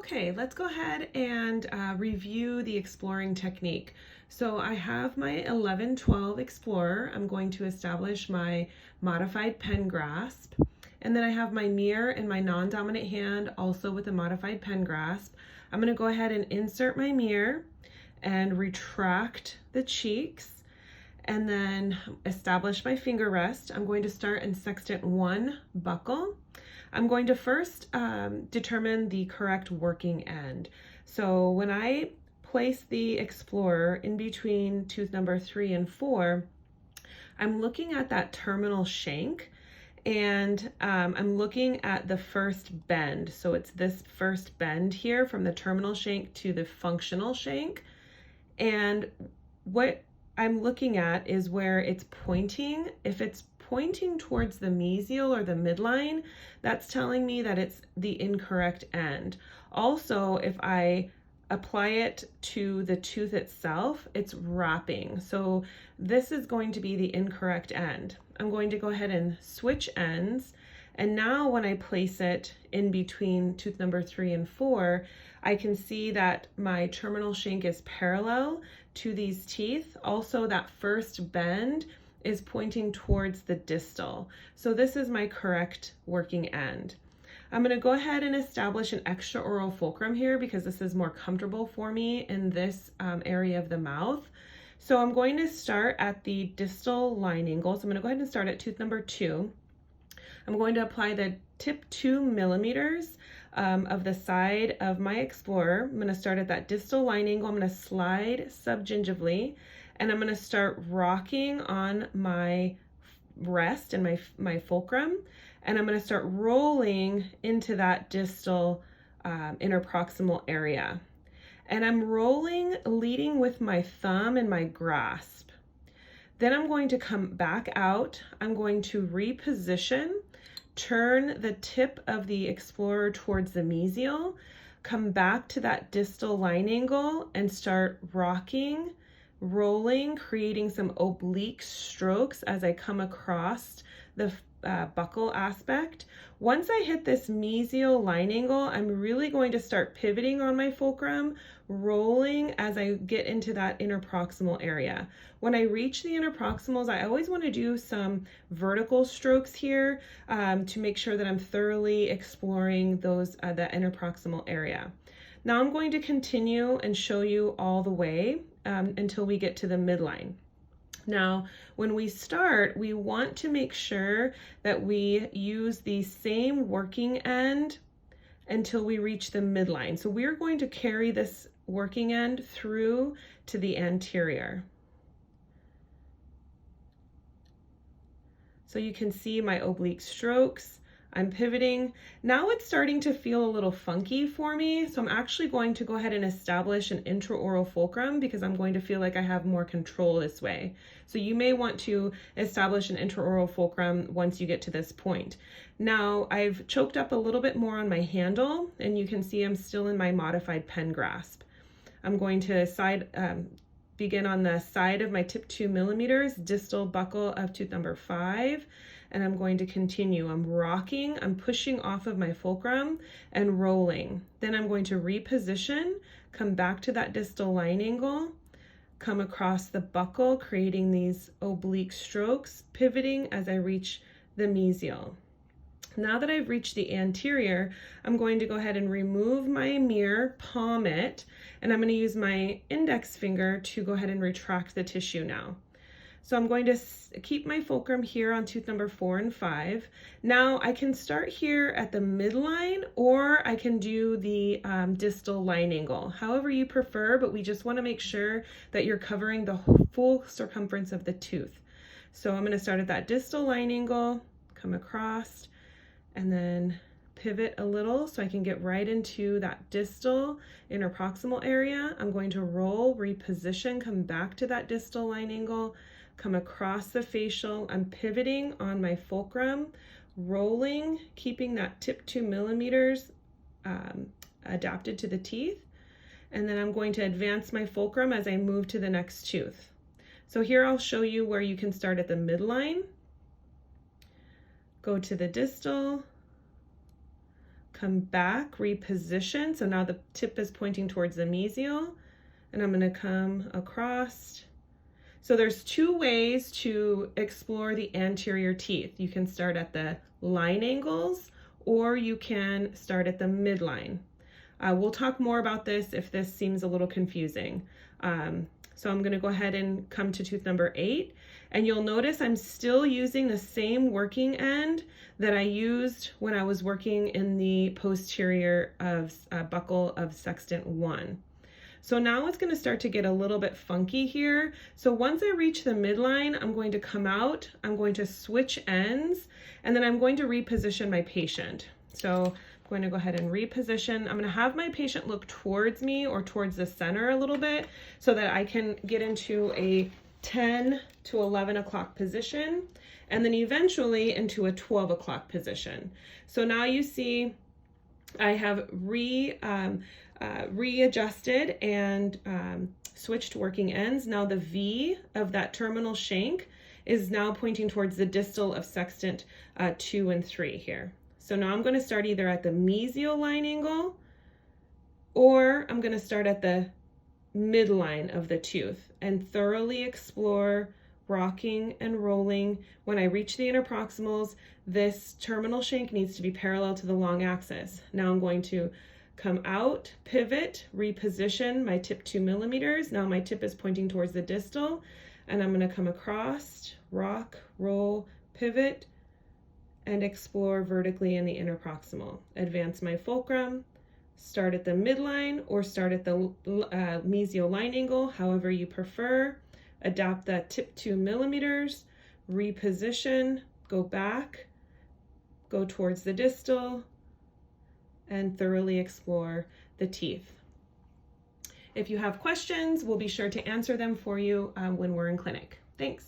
Okay, let's go ahead and review the exploring technique. So I have my 11-12 Explorer. I'm going to establish my modified pen grasp. And then I have my mirror in my non-dominant hand, also with a modified pen grasp. I'm going to go ahead and insert my mirror and retract the cheeks and then establish my finger rest. I'm going to start in sextant 1 buckle. I'm going to first determine the correct working end. So when I place the Explorer in between tooth number 3 and 4, I'm looking at that terminal shank, and I'm looking at the first bend. So it's this first bend here from the terminal shank to the functional shank. And what I'm looking at is where it's pointing. If it's pointing towards the mesial or the midline, that's telling me that it's the incorrect end. Also, if I apply it to the tooth itself, it's wrapping. So this is going to be the incorrect end. I'm going to go ahead and switch ends. And now when I place it in between tooth number 3 and 4, I can see that my terminal shank is parallel to these teeth. Also, that first bend is pointing towards the distal. So this is my correct working end. I'm going to go ahead and establish an extraoral fulcrum here because this is more comfortable for me in this area of the mouth. So I'm going to start at the distal line angle. So I'm going to go ahead and start at tooth number 2. I'm going to apply the tip 2 millimeters of the side of my Explorer. I'm going to start at that distal line angle. I'm going to slide subgingivally, and I'm going to start rocking on my rest and my fulcrum, and I'm going to start rolling into that distal interproximal area. And I'm rolling, leading with my thumb and my grasp. Then I'm going to come back out. I'm going to reposition, turn the tip of the Explorer towards the mesial, come back to that distal line angle and start rocking, rolling, creating some oblique strokes as I come across the buccal aspect. Once I hit this mesial line angle, I'm really going to start pivoting on my fulcrum, rolling as I get into that interproximal area. When I reach the interproximals, I always want to do some vertical strokes here to make sure that I'm thoroughly exploring those that interproximal area. Now I'm going to continue and show you all the way until we get to the midline. Now, when we start, we want to make sure that we use the same working end until we reach the midline. So we're going to carry this working end through to the anterior. So you can see my oblique strokes. I'm pivoting. Now it's starting to feel a little funky for me, so I'm actually going to go ahead and establish an intraoral fulcrum because I'm going to feel like I have more control this way. So you may want to establish an intraoral fulcrum once you get to this point. Now I've choked up a little bit more on my handle, and you can see I'm still in my modified pen grasp. I'm going to begin on the side of my tip 2 millimeters, distal buccal of tooth number 5. And I'm going to continue. I'm rocking, I'm pushing off of my fulcrum and rolling. Then I'm going to reposition, come back to that distal line angle, come across the buccal, creating these oblique strokes, pivoting as I reach the mesial. Now that I've reached the anterior, I'm going to go ahead and remove my mirror, palm it, and I'm going to use my index finger to go ahead and retract the tissue now. So I'm going to keep my fulcrum here on tooth number 4 and 5. Now I can start here at the midline, or I can do the distal line angle, however you prefer, but we just want to make sure that you're covering the full circumference of the tooth. So I'm going to start at that distal line angle, come across, and then pivot a little so I can get right into that distal interproximal area. I'm going to roll, reposition, come back to that distal line angle, come across the facial. I'm pivoting on my fulcrum, rolling, keeping that tip 2 millimeters adapted to the teeth. And then I'm going to advance my fulcrum as I move to the next tooth. So here I'll show you where you can start at the midline, go to the distal, come back, reposition. So now the tip is pointing towards the mesial, and I'm going to come across. So there's two ways to explore the anterior teeth. You can start at the line angles, or you can start at the midline. We'll talk more about this if this seems a little confusing. So I'm going to go ahead and come to tooth number 8, and you'll notice I'm still using the same working end that I used when I was working in the posterior of buccal of sextant 1. So now it's going to start to get a little bit funky here. So once I reach the midline, I'm going to come out, I'm going to switch ends, and then I'm going to reposition my patient. So I'm going to go ahead and reposition. I'm going to have my patient look towards me or towards the center a little bit so that I can get into a 10 to 11 o'clock position, and then eventually into a 12 o'clock position. So now you see I have readjusted and switched working ends. Now the V of that terminal shank is now pointing towards the distal of sextant 2 and 3 here. So now I'm going to start either at the mesial line angle, or I'm going to start at the midline of the tooth and thoroughly explore rocking and rolling. When I reach the interproximals, this terminal shank needs to be parallel to the long axis. Now I'm going to come out, pivot, reposition my tip 2 millimeters. Now my tip is pointing towards the distal, and I'm going to come across, rock, roll, pivot, and explore vertically in the interproximal. Advance my fulcrum, start at the midline or start at the mesial line angle, however you prefer. Adapt that tip 2 millimeters, reposition, go back, go towards the distal, and thoroughly explore the teeth. If you have questions, we'll be sure to answer them for you when we're in clinic. Thanks.